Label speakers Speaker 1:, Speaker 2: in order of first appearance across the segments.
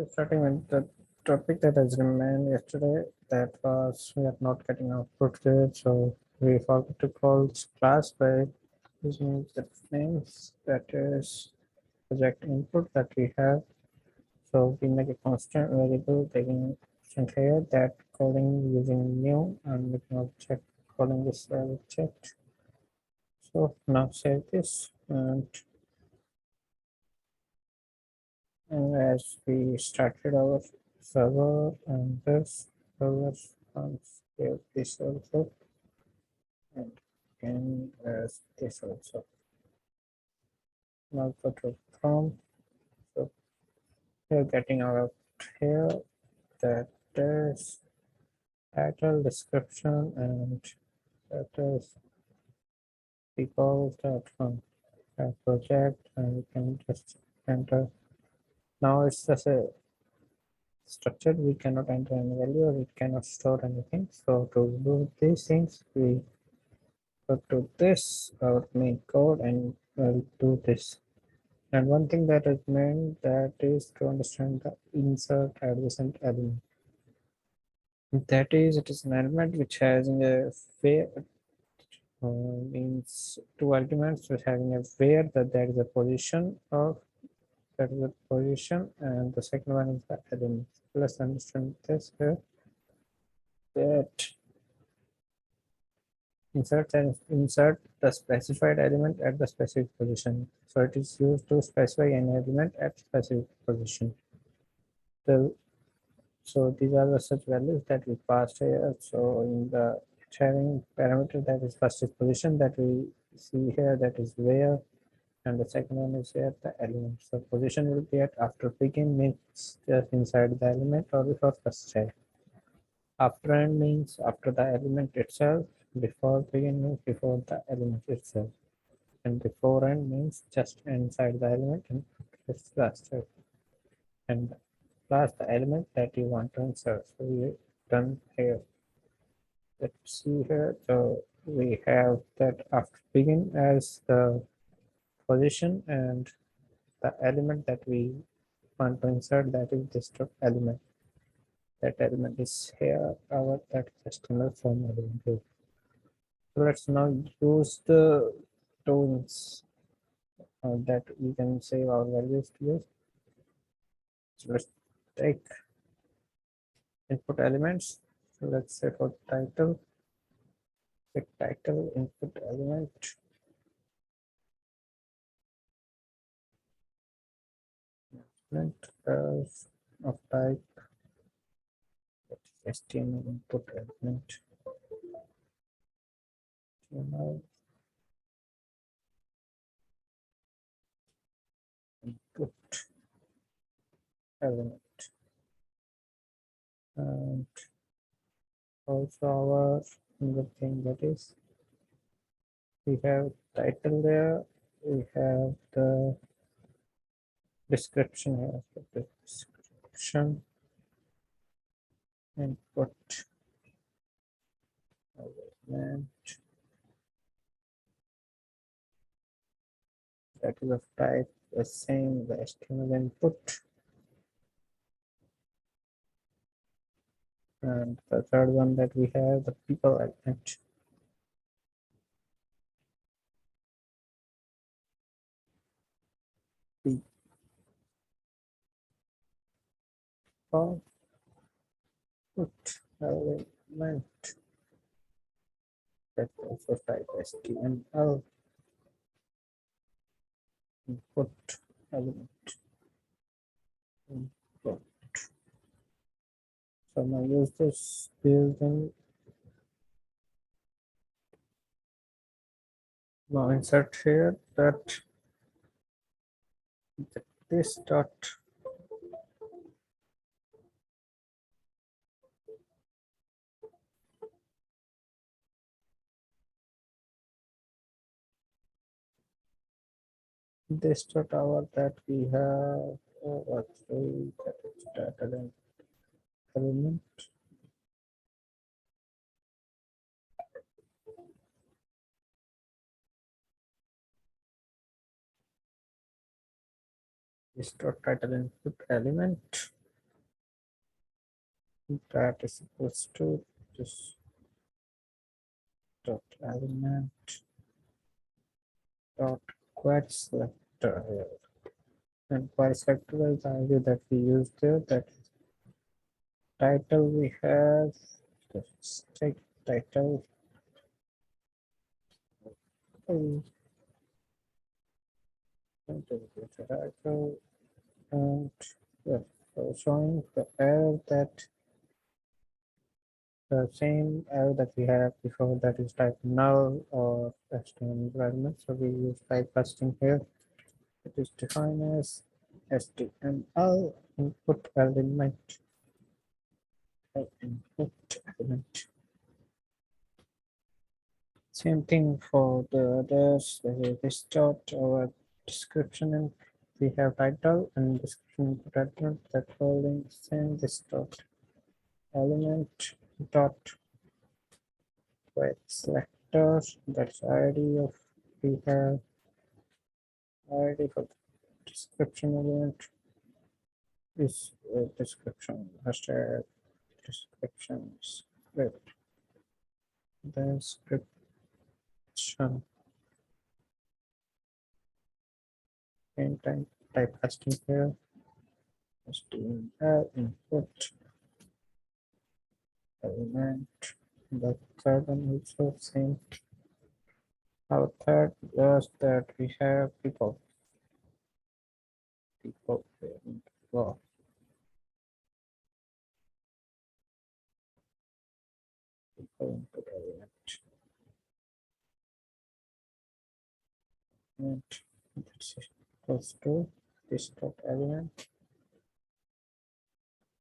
Speaker 1: Starting with the topic that has remained yesterday, that was we are not getting output here, so we forgot to call class by using the names that is project input that we have. So we make a constant variable taking constant here that calling using new and making object calling this object. So now save this and as we started our server and this server save this also and again as this also. Now go to prompt. So we're getting out here that is title, description, and that is people.com project, and we can just enter. Now it's just a structured, we cannot enter any value or it cannot store anything. So to do these things, we go to this our main code and we'll do this. And one thing that is meant that is to understand the insert adjacent element. That is, it is an element which has a where means two arguments with having a where that there is a position of that is a position and the second one is the element. Let's understand this here that insert the specified element at the specific position. So it is used to specify an element at specific position. The, so these are the such values that we passed here. So in the having parameter that is first is position that we see here that is where and the second one is here the element. So position will be at after begin means just inside the element or before first child. After end means after the element itself, before begin means before the element itself, and before end means just inside the element and it's last and last the element that you want to insert. So we done here. Let's see here. So we have that after begin as the position and the element that we want to insert that is just element. That element is here. Our that is HTML form element. So let's now use the tools that we can save our values to use. So let's take input elements. So let's say for title, pick title input element. Of type HTML input element. HTML input element. And also our other thing that is we have title there, we have the description here. So the description input element that is of type the same the HTML input. And the third one that we have the people element. People put element that also type HTML input element input. So now use this building. Now insert here that this dot this dot our that we have three that is data element. This dot title input element that is equals to this dot element dot query selector here. And query selector is the value that we use there. That is title we have the state title. Title and yeah, so showing the error that the same error that we had before, that is type null or HTML environment. So we use type casting here. It is defined as HTML input element. Input element. Same thing for the others. This dot our description, and we have title and description pattern that holding same this dot element dot with selector, that's ID of we have ID for the description element is description hashtag description script description same time type casting here HTML input element. The third one also same. Our third was that we have people well, people input element. And that's equals to this dot element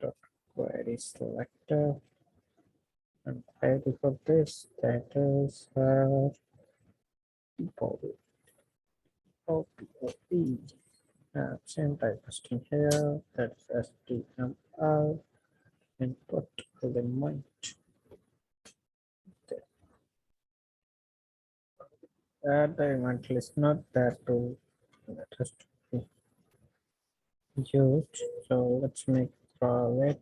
Speaker 1: dot query selector, and ID for this that is people OPOE. Same type casting here, that's HTML input element. Add the event listener that to that has to be used. So let's make private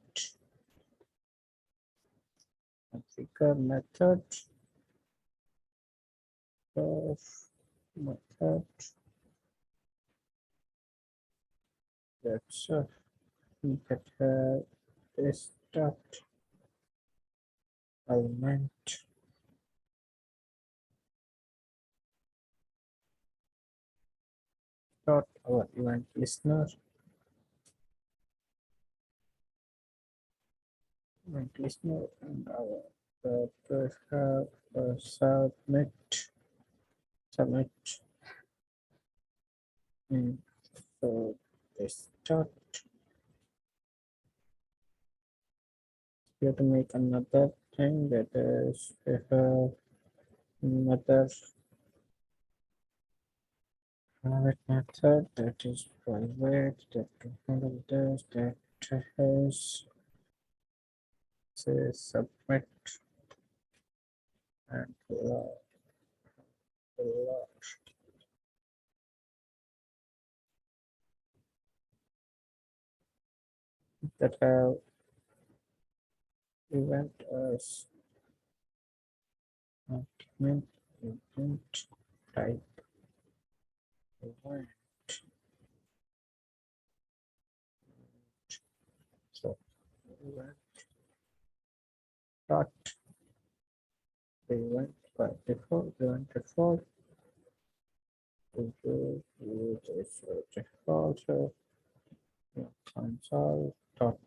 Speaker 1: configure method of method that's that this dot element dot our event listener and our submit so this dot we have to make another thing that is another private method that is private that can handle this that has say submit and that have event as document event type event. So event dot event by default use default console dot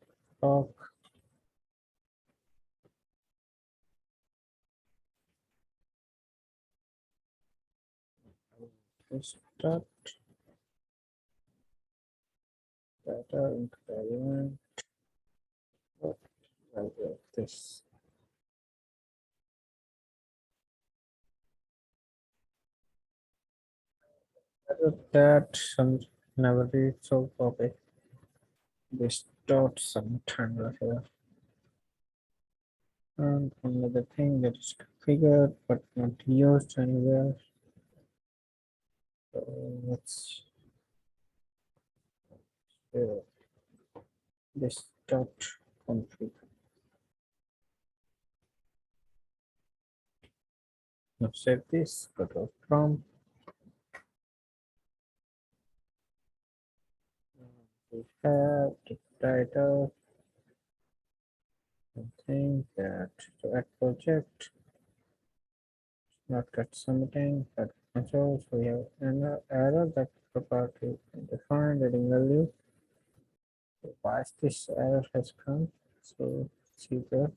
Speaker 1: log this dot data increment what value of this that some never read so copy this dot submit handler here. And another thing that is configured but not used anywhere. So let's this dot config Now save this, go to prompt. We have the title, something that to add project, not cut submitting, but control. So we have an error that property defined reading value. So why this error has come? So see the